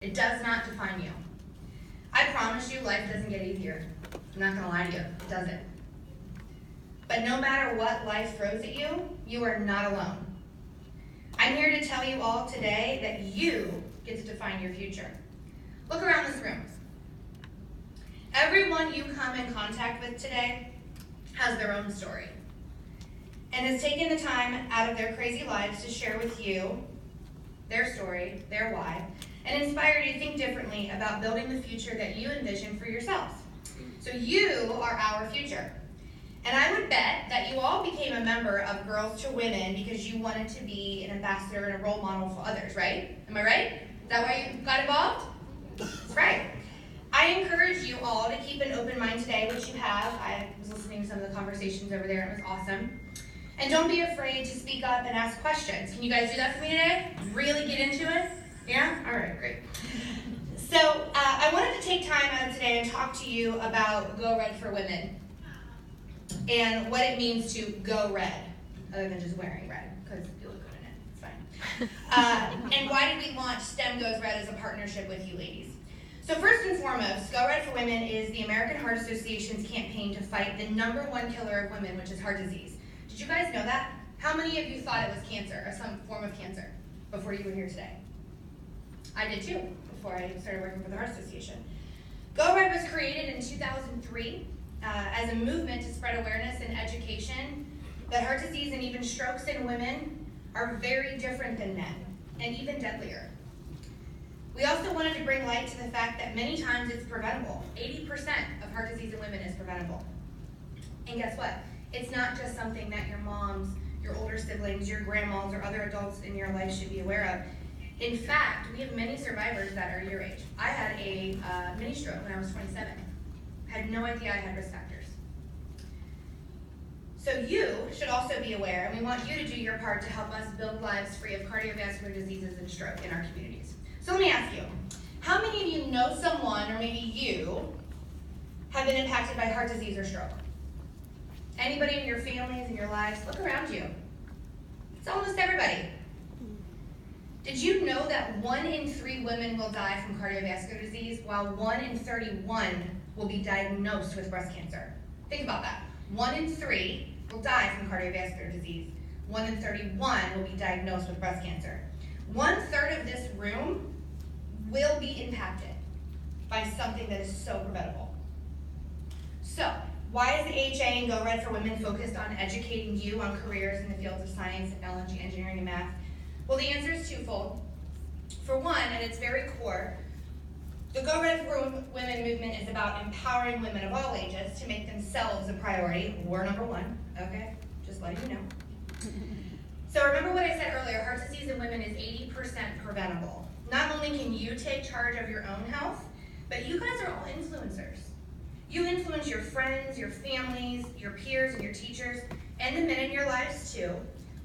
It does not define you. I promise you life doesn't get easier. I'm not gonna lie to you, it doesn't. But no matter what life throws at you, you are not alone. I'm here to tell you all today that you get to define your future. Look around this room. Everyone you come in contact with today has their own story and has taken the time out of their crazy lives to share with you their story, their why, and inspire you to think differently about building the future that you envision for yourselves. So you are our future. And I would bet that you all became a member of Girls to Women because you wanted to be an ambassador and a role model for others, right? Am I right? Is that why you got involved? That's right. I encourage you all to keep an open mind today, which you have. I was listening to some of the conversations over there. It was awesome. And don't be afraid to speak up and ask questions. Can you guys do that for me today? Really get into it? Yeah? All right, great. So I wanted to take time out of today and talk to you about Go Red for Women and what it means to go red, other than just wearing red, because you look good in it. It's fine. And why did we launch STEM Goes Red as a partnership with you ladies? So first and foremost, Go Red for Women is the American Heart Association's campaign to fight the #1 killer of women, which is heart disease. Did you guys know that? How many of you thought it was cancer or some form of cancer before you were here today? I did too, before I started working for the Heart Association. Go Red was created in 2003 as a movement to spread awareness and education that heart disease and even strokes in women are very different than men, and even deadlier. We also wanted to bring light to the fact that many times it's preventable. 80% of heart disease in women is preventable. And guess what? It's not just something that your moms, your older siblings, your grandmas, or other adults in your life should be aware of. In fact, we have many survivors that are your age. I had a mini stroke when I was 27. Had no idea I had risk factors. So you should also be aware, and we want you to do your part to help us build lives free of cardiovascular diseases and stroke in our communities. So let me ask you, how many of you know someone, or maybe you, have been impacted by heart disease or stroke? Anybody in your families, in your lives? Look around you. It's almost everybody. Did you know that 1 in 3 women will die from cardiovascular disease, while 1 in 31 will be diagnosed with breast cancer? Think about that. 1 in 3 will die from cardiovascular disease. 1 in 31 will be diagnosed with breast cancer. 1/3 of this room will be impacted by something that is so preventable. So, why is the AHA and Go Red for Women focused on educating you on careers in the fields of science, technology, engineering, and math? Well, the answer is twofold. For one, at its very core, the Go Red for Women movement is about empowering women of all ages to make themselves a priority, or #1, okay? Just letting you know. So remember what I said earlier, heart disease in women is 80% preventable. Not only can you take charge of your own health, but you guys are all influencers. You influence your friends, your families, your peers, and your teachers, and the men in your lives too.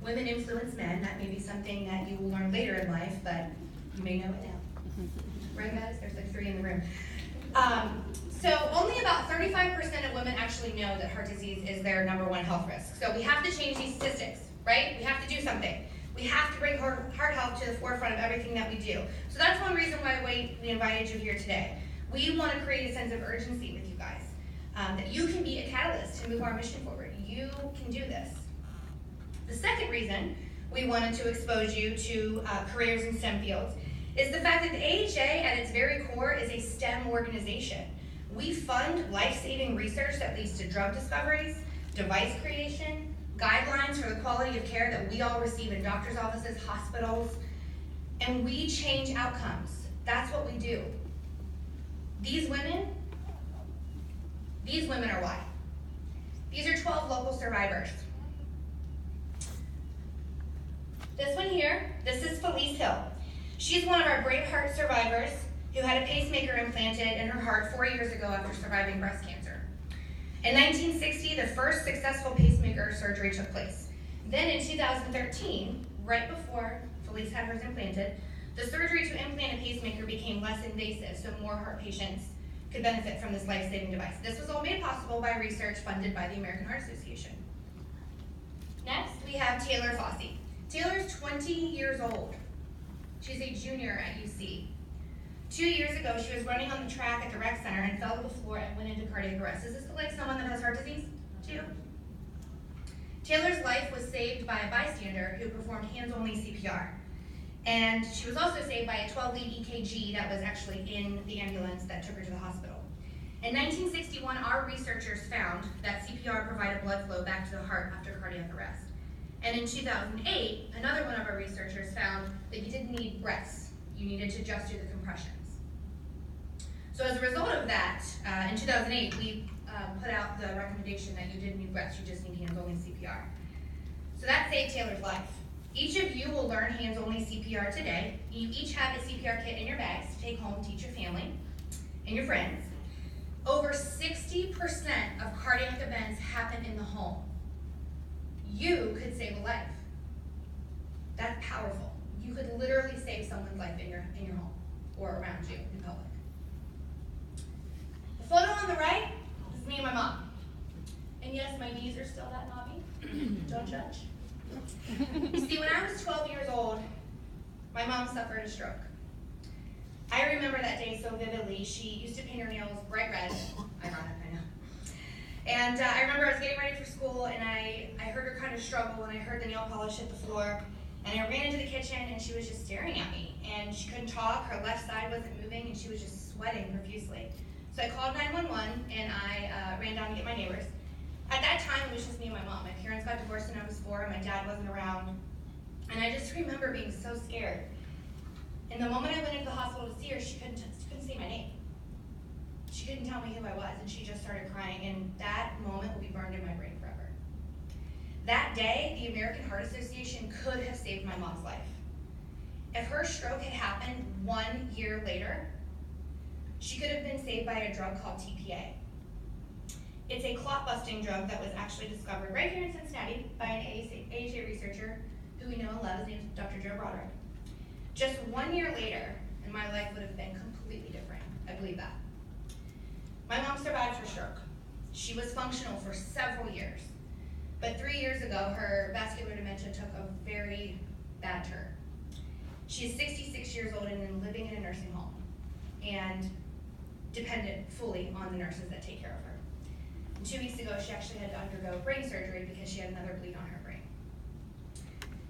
Women influence men. That may be something that you will learn later in life, but you may know it now. Right, guys? There's like 3 in the room. So only about 35% of women actually know that heart disease is their #1 health risk. So we have to change these statistics, right? We have to do something. We have to bring heart health to the forefront of everything that we do. So that's one reason why we invited you here today. We want to create a sense of urgency with you guys, that you can be a catalyst to move our mission forward. You can do this. The second reason we wanted to expose you to careers in STEM fields is the fact that the AHA at its very core is a STEM organization. We fund life-saving research that leads to drug discoveries, device creation, guidelines for the quality of care that we all receive in doctor's offices, hospitals, and we change outcomes. That's what we do. These women are why. These are 12 local survivors. This one here, this is Felice Hill. She's one of our brave heart survivors who had a pacemaker implanted in her heart 4 years ago after surviving breast cancer. In 1960, the first successful pacemaker surgery took place. Then in 2013, right before Felice had hers implanted, the surgery to implant a pacemaker became less invasive, so more heart patients could benefit from this life-saving device. This was all made possible by research funded by the American Heart Association. Next, we have Taylor Fossey. Taylor's 20 years old. She's a junior at UC. 2 years ago, she was running on the track at the rec center and fell to the floor and went into cardiac arrest. Does this look like someone that has heart disease to you? Taylor's life was saved by a bystander who performed hands-only CPR. And she was also saved by a 12-lead EKG that was actually in the ambulance that took her to the hospital. In 1961, our researchers found that CPR provided blood flow back to the heart after cardiac arrest. And in 2008, another one of our researchers found that you didn't need breaths. You needed to just do the compressions. So as a result of that, in 2008, we put out the recommendation that you didn't need breaths, you just need hands-only CPR. So that saved Taylor's life. Each of you will learn hands-only CPR today. You each have a CPR kit in your bags to take home, teach your family and your friends. Over 60% of cardiac events happen in the home. You could save a life. That's powerful. You could literally save someone's life in your home or around you in public. The photo on the right is me and my mom. And yes, my knees are still that knobby. Don't judge. You see, when I was 12 years old, my mom suffered a stroke. I remember that day so vividly. She used to paint her nails bright red. Ironic, I know. And I remember I was getting ready for school, and I heard her kind of struggle, and I heard the nail polish hit the floor. And I ran into the kitchen, and she was just staring at me. And she couldn't talk. Her left side wasn't moving, and she was just sweating profusely. So I called 911, and I ran down to get my neighbors. At that time, it was just me and my mom. My parents got divorced when I was 4, and my dad wasn't around. And I just remember being so scared. And the moment I went into the hospital to see her, she couldn't say my name. She couldn't tell me who I was, and she just started crying. And that moment will be burned in my brain forever. That day, the American Heart Association could have saved my mom's life. If her stroke had happened 1 year later, she could have been saved by a drug called TPA. It's a clot-busting drug that was actually discovered right here in Cincinnati by an AHA researcher who we know and love. His name is Dr. Joe Broderick. Just 1 year later, and my life would have been completely different. I believe that. My mom survived her stroke. She was functional for several years. But 3 years ago, her vascular dementia took a very bad turn. She is 66 years old and living in a nursing home and dependent fully on the nurses that take care of her. And 2 weeks ago, she actually had to undergo brain surgery because she had another bleed on her brain.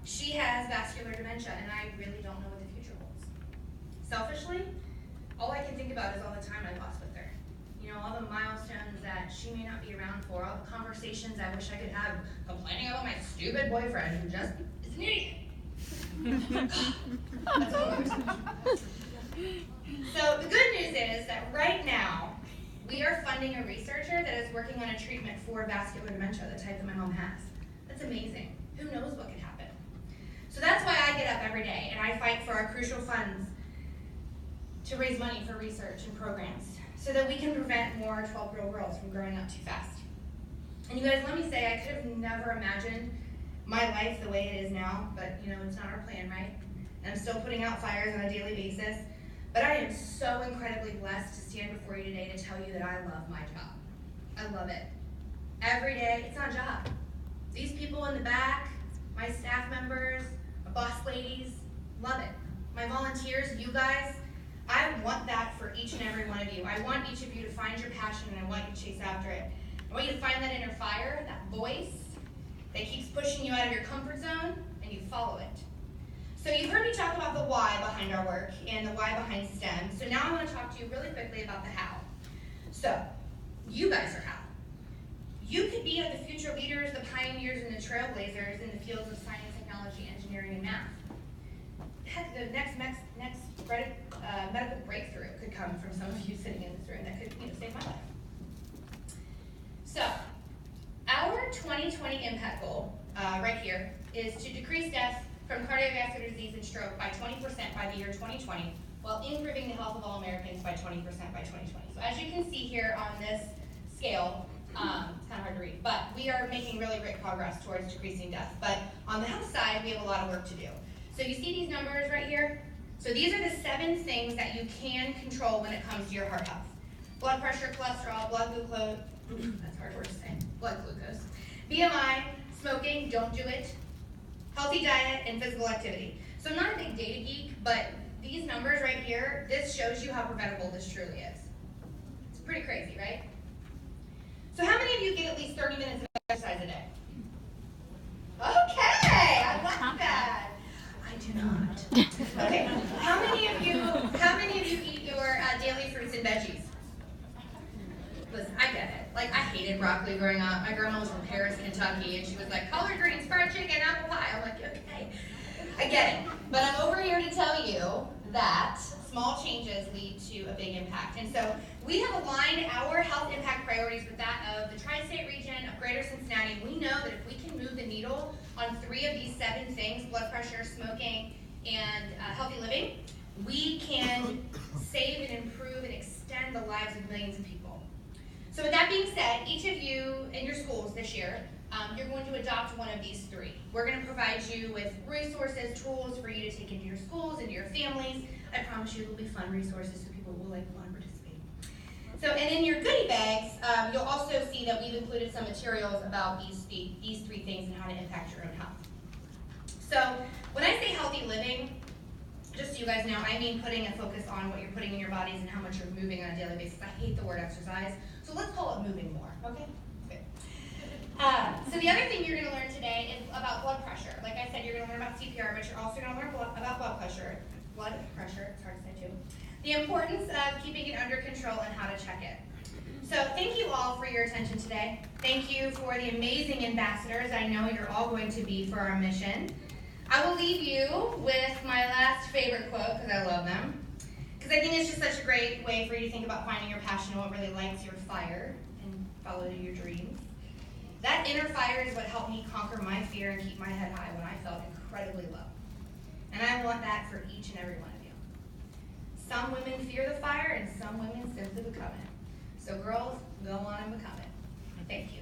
She has vascular dementia, and I really don't know what the future holds. Selfishly, all I can think about is all the time I lost with her. You know, all the milestones that she may not be around for, all the conversations I wish I could have complaining about my stupid boyfriend who just is an idiot. That's all I'm saying. So the good news is that right now, we are funding a researcher that is working on a treatment for vascular dementia, the type that my mom has. That's amazing. Who knows what could happen? So that's why I get up every day and I fight for our crucial funds to raise money for research and programs so that we can prevent more 12-year-old girls from growing up too fast. And you guys, let me say, I could have never imagined my life the way it is now, but you know, it's not our plan, right? And I'm still putting out fires on a daily basis. But I am so incredibly blessed to stand before you today to tell you that I love my job. I love it. Every day, it's not a job. These people in the back, my staff members, my boss ladies, love it. My volunteers, you guys, I want that for each and every one of you. I want each of you to find your passion and I want you to chase after it. I want you to find that inner fire, that voice that keeps pushing you out of your comfort zone, and you follow it. So you've heard me talk about the why behind our work and the why behind STEM. So now I want to talk to you really quickly about the how. So you guys are how. You could be the future leaders, the pioneers, and the trailblazers in the fields of science, technology, engineering, and math. Heck, the next medical breakthrough could come from some of you sitting in this room that could save my life. So our 2020 impact goal right here is to decrease deaths from cardiovascular disease and stroke by 20% by the year 2020, while improving the health of all Americans by 20% by 2020. So as you can see here on this scale, it's kind of hard to read, but we are making really great progress towards decreasing death. But on the health side, we have a lot of work to do. So you see these numbers right here? So these are the 7 things that you can control when it comes to your heart health. Blood pressure, cholesterol, blood glucose, that's a hard word to say, blood glucose. BMI, smoking, don't do it. Healthy diet, and physical activity. So I'm not a big data geek, but these numbers right here, this shows you how preventable this truly is. It's pretty crazy, right? So how many of you get at least 30 minutes of exercise a day? Okay, I like that. I do not. Okay, how many of you eat your daily fruits and veggies? Listen, I get it. Like, I hated broccoli growing up. My grandma was from Paris, Kentucky, and she was like, collard greens, fried chicken, apple pie. I'm like, okay, I get it. But I'm over here to tell you that small changes lead to a big impact. And so we have aligned our health impact priorities with that of the tri-state region of Greater Cincinnati. We know that if we can move the needle on 3 of these 7 things, blood pressure, smoking, and healthy living, we can save and improve and extend the lives of millions of people. So with that being said, each of you in your schools this year, you're going to adopt one of these 3. We're going to provide you with resources, tools for you to take into your schools, into your families. I promise you it'll be fun resources so people will want to participate. So, and in your goodie bags, you'll also see that we've included some materials about these 3 things and how to impact your own health. So when I say healthy living, just so you guys know, I mean putting a focus on what you're putting in your bodies and how much you're moving on a daily basis. I hate the word exercise, so let's call it moving more, okay? Good. So the other thing you're going to learn today is about blood pressure. Like I said, you're going to learn about CPR, but you're also going to learn about blood pressure. Blood pressure, it's hard to say too. The importance of keeping it under control and how to check it. So thank you all for your attention today. Thank you for the amazing ambassadors I know you're all going to be for our mission. I will leave you with my last favorite quote, because I love them. Because I think it's just such a great way for you to think about finding your passion and what really lights your fire and follow your dreams. That inner fire is what helped me conquer my fear and keep my head high when I felt incredibly low. And I want that for each and every one of you. Some women fear the fire and some women simply become it. So girls, go on and become it. Thank you.